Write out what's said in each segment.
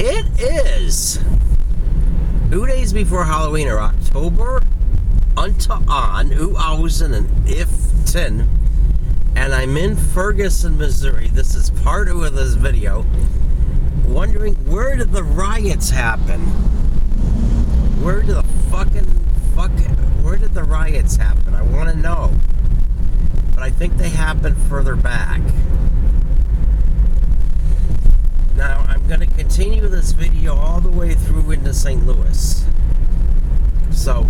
It is 2 days before Halloween, or October unto on 2015, and I'm in Ferguson, Missouri. This is part of this video, wondering where did the riots happen? Where did the where did the riots happen? I want to know. But I think they happened further back. Now, I'm going to continue this video all the way through into St. Louis. So,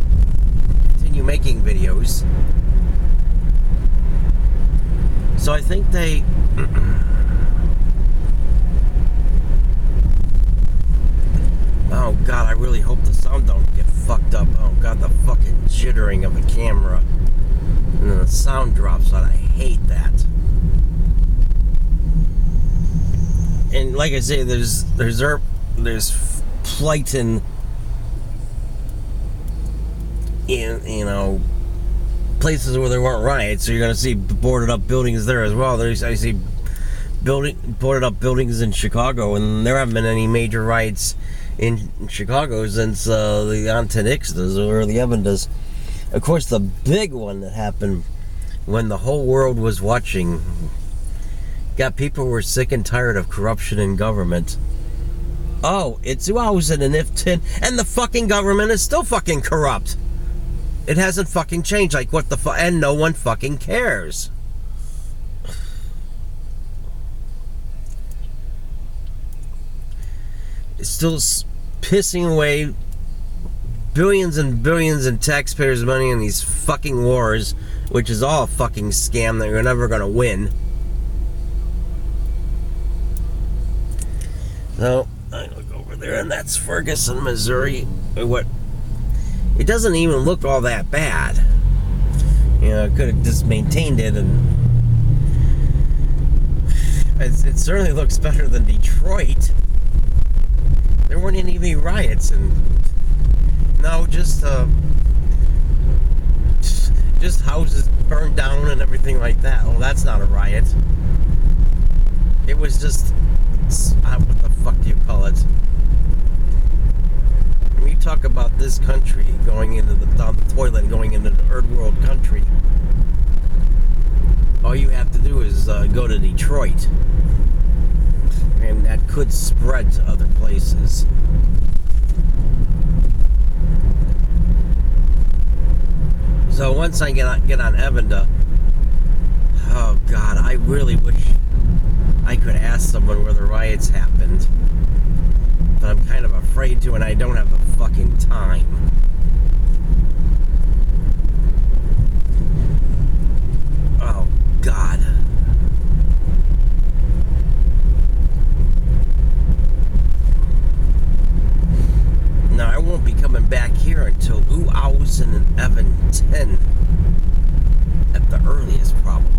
continue making videos. So I think they... Oh God, I really hope the sound don't get fucked up. Oh God, the fucking jittering of the camera. And then the sound drops out. I hate that. And like I say, there's flight in places where there weren't riots, so you're gonna see boarded up buildings there as well. I see boarded up buildings in Chicago, and there haven't been any major riots in Chicago since the Antonixtas or the Evandas. Of course, the big one that happened when the whole world was watching. People were sick and tired of corruption in government. Oh, it's 2015, and the fucking government is still fucking corrupt. It hasn't fucking changed. Like, what the fuck? And no one fucking cares. It's still pissing away billions and billions in taxpayers' money in these fucking wars, which is all a fucking scam that you're never gonna win. So, I look over there, and that's Ferguson, Missouri. What? It doesn't even look all that bad. You know, I could have just maintained it, and it certainly looks better than Detroit. There weren't any riots, and no, just houses burned down and everything like that. Oh, that's not a riot. It was just, what the fuck do you call it? When you talk about this country going into down the toilet and going into the third world country, all you have to do is go to Detroit, and that could spread to other places. So once I get on Evanda, oh God, I really wish I could ask someone where the riots happened, but I'm kind of afraid to, and I don't have the fucking time. Oh God. Now, I won't be coming back here until 2010 at the earliest, probably.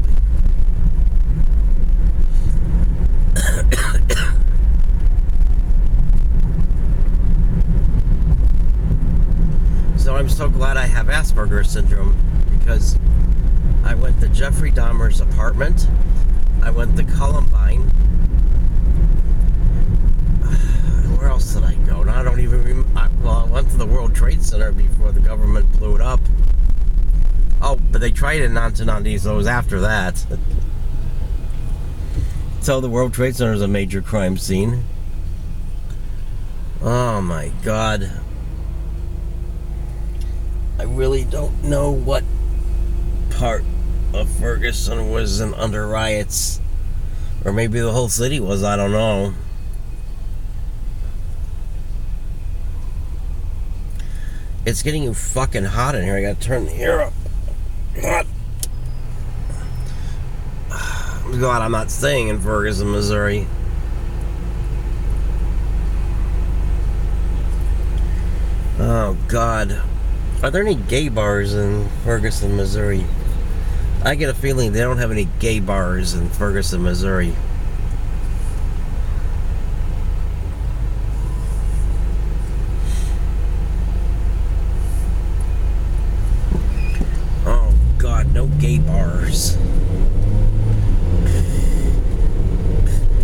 So I'm so glad I have Asperger's syndrome, because I went to Jeffrey Dahmer's apartment. I went to Columbine. Where else did I go? Now I don't even remember. Well, I went to the World Trade Center before the government blew it up. Oh, but they tried it in Antonandi, so it was after that. So the World Trade Center is a major crime scene. Oh my God. I really don't know what part of Ferguson was under riots. Or maybe the whole city was, I don't know. It's getting fucking hot in here. I gotta turn the air up. Hot. I'm glad I'm not staying in Ferguson, Missouri. Oh God. Are there any gay bars in Ferguson, Missouri? I get a feeling they don't have any gay bars in Ferguson, Missouri. Oh God, no gay bars.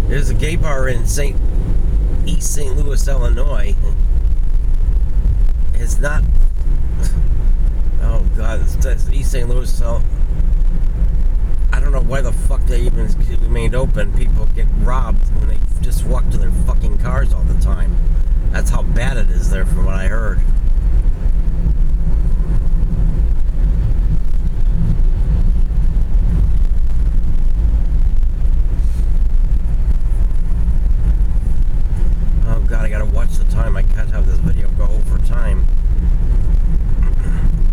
There's a gay bar in St. East St. Louis, Illinois is not. Oh God, it's East St. Louis. So I don't know why the fuck they even remained open. People get robbed when they just walk to their fucking cars all the time. That's how bad it is there, from what I heard. Oh God, I gotta watch the time. I can't have this video go over time.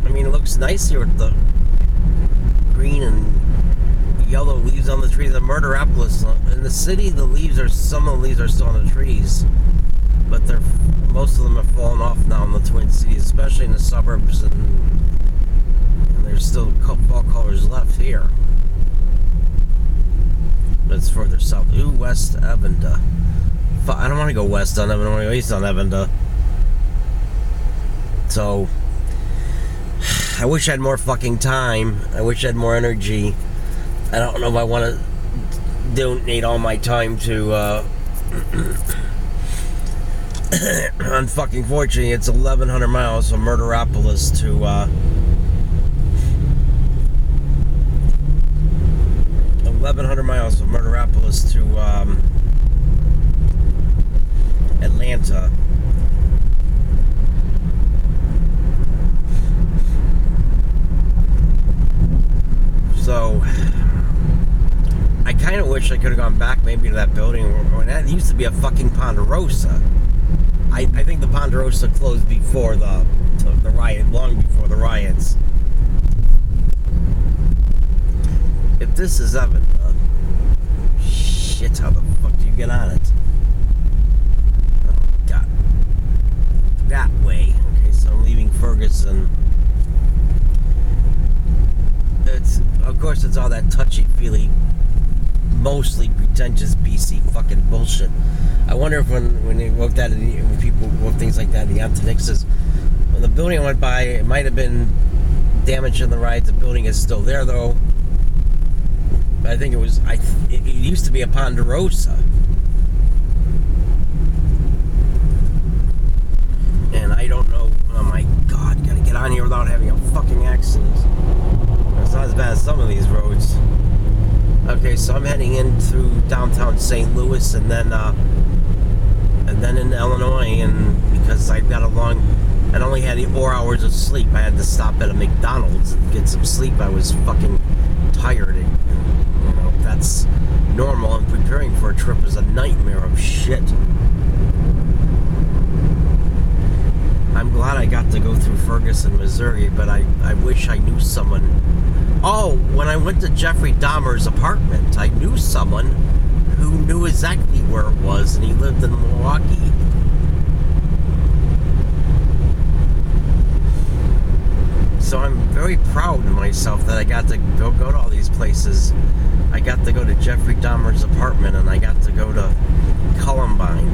I mean, it looks nice here with the green and yellow leaves on the trees. The Murderopolis in the city, some of the leaves are still on the trees, but most of them have fallen off now in the Twin Cities, especially in the suburbs, and there's still fall colors left here. But it's further south. Ooh, West Avenda. I don't want to go west on Avenda. I want to go east on Avenda. So I wish I had more fucking time. I wish I had more energy. I don't know if I want to donate all my time to unfucking fortunately, it's 1,100 miles from Murderopolis to 1,100 miles from Murderopolis to Atlanta. So I kind of wish I could have gone back maybe to that building. That used to be a fucking Ponderosa. I think the Ponderosa closed before the riot, long before the riots. If this is Evan, shit, how the fuck do you get on it? Oh God, that way. Okay, so I'm leaving Ferguson. Of course, it's all that touchy-feely, mostly pretentious BC fucking bullshit. I wonder if when they wrote that, when people wrote things like that in the Antonixes, when the building went by, it might have been damaged in the riots. The building is still there, though. But I think it used to be a Ponderosa. And I don't know, oh my God, gotta get on here without having a fucking accident. It's not as bad as some of these roads. Okay, so I'm heading in through downtown St. Louis and then in Illinois, and because I only had 4 hours of sleep, I had to stop at a McDonald's and get some sleep. I was fucking tired, and you know, that's normal, and preparing for a trip is a nightmare of shit. I'm glad I got to go through Ferguson, Missouri, but I wish I knew someone. Oh, when I went to Jeffrey Dahmer's apartment, I knew someone who knew exactly where it was, and he lived in Milwaukee. So I'm very proud of myself that I got to go to all these places. I got to go to Jeffrey Dahmer's apartment, and I got to go to Columbine.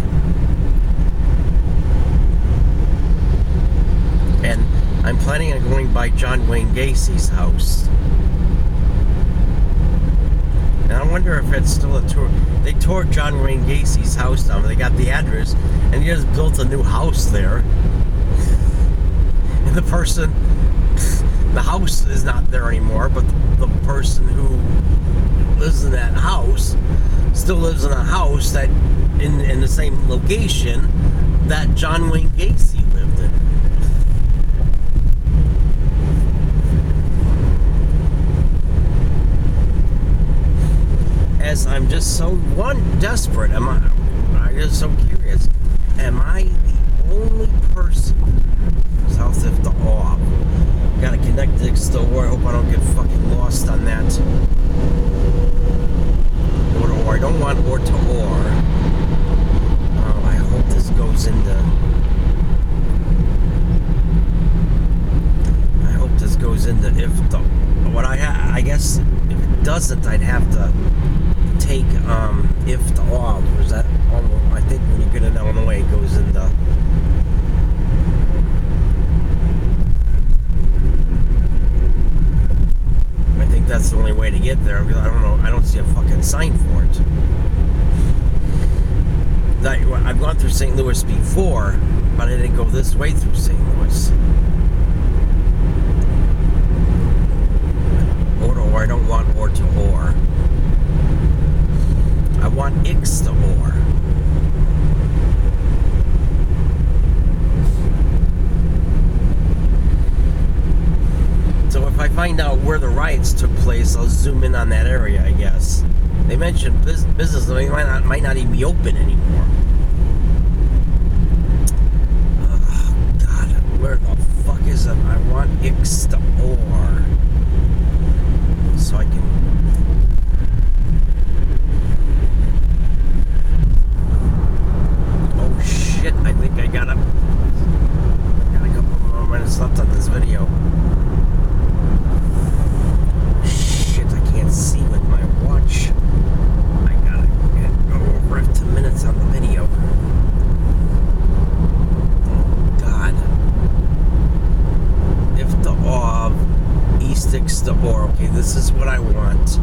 And I'm planning on going by John Wayne Gacy's house. And I wonder if it's still a tour. They tore John Wayne Gacy's house down. They got the address, and he just built a new house there. And the house is not there anymore, but the person who lives in that house still lives in a house that in the same location that John Wayne Gacy lived in. As I'm just so desperate. I'm just so curious. Am I the only person south of the Orb? Gotta connect to the Or. I hope I don't get fucking lost on that. Or to Or. I don't want Or to Or. Oh, I hope this goes into. I hope this goes into if the. What I guess if it doesn't, I'd have to take if the Orb. Was that? I think when you get in Illinois, it goes into. I think that's the only way to get there. I don't know. I don't see a fucking sign for it. through St. Louis before, but I didn't go this way through St. Louis. Or to or, I don't want or to or. I want X to or. So if I find out where the riots took place, I'll zoom in on that area, I guess. They mentioned business might not even be open anymore. Oh, God, where the fuck is it? I want X to or. So I can... Oh shit, I think I got a couple more minutes left on this video. Shit, I can't see with my watch. I gotta go over 10 minutes on the video. Oh God. If the of East X to or. Okay, this is what I want.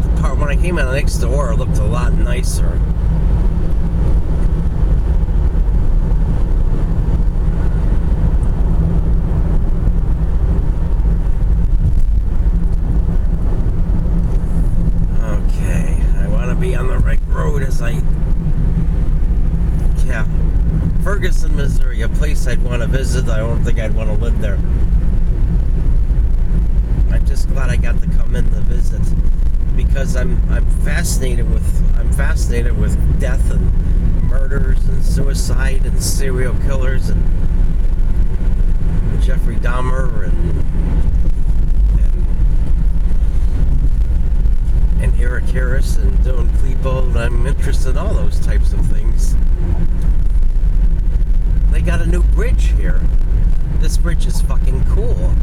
The part when I came out of X to or, it looked a lot nicer. On the right road as Ferguson, Missouri, a place I'd want to visit. I don't think I'd want to live there. I'm just glad I got to come in to visit because I'm fascinated with death and murders and suicide and serial killers and Jeffrey Dahmer and Eric Harris and Dylan Klebold. I'm interested in all those types of things. They got a new bridge here. This bridge is fucking cool.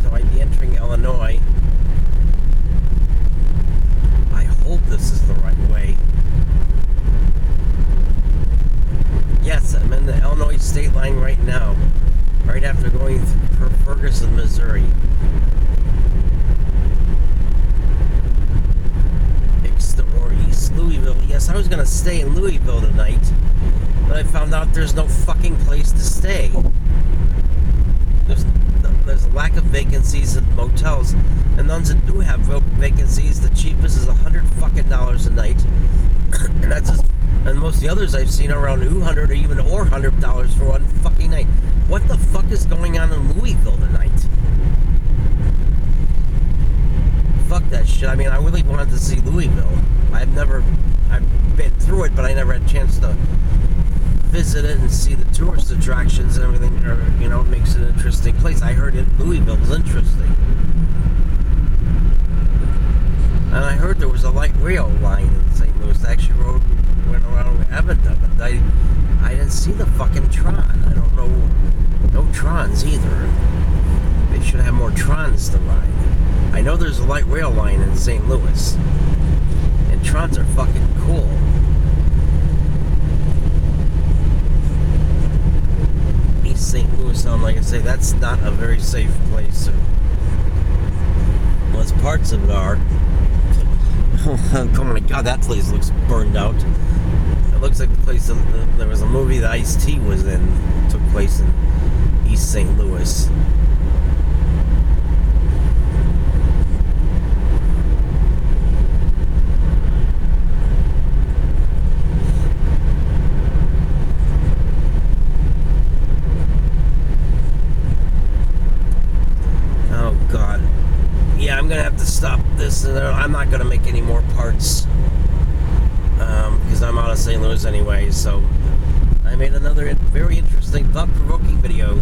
So I'd be entering Illinois. I hope this is the right way. Yes, I'm in the Illinois state line right now. Right after going through Ferguson, Missouri. Or East Louisville. Yes, I was going to stay in Louisville tonight, but I found out there's no fucking place to stay. There's a lack of vacancies in motels, and the ones that do have vacancies, the cheapest is $100 fucking a night, and that's just, and most of the others I've seen are around $200 or even $400 for one fucking night. What the fuck is going on in Louisville tonight? Fuck that shit. I mean, I really wanted to see Louisville. I've been through it, but I never had a chance to visit it and see the tourist attractions and everything. Or, it makes it an interesting place. I heard Louisville is interesting. And I heard there was a light rail line in St. Louis. The actual road went around Evenda, but I didn't see the fucking Tron. I don't know. No Trons either. They should have more Trons to ride. I know there's a light rail line in St. Louis. And Trons are fucking cool. East St. Louis, like I say, that's not a very safe place. Well, parts of it are. Oh my God, that place looks burned out. It looks like the place there was a movie that Ice-T was in. It took place in East St. Louis. Oh God. Yeah, I'm gonna have to stop this. I'm not gonna make any more parts because I'm out of St. Louis anyway. So I made another very interesting, thought-provoking video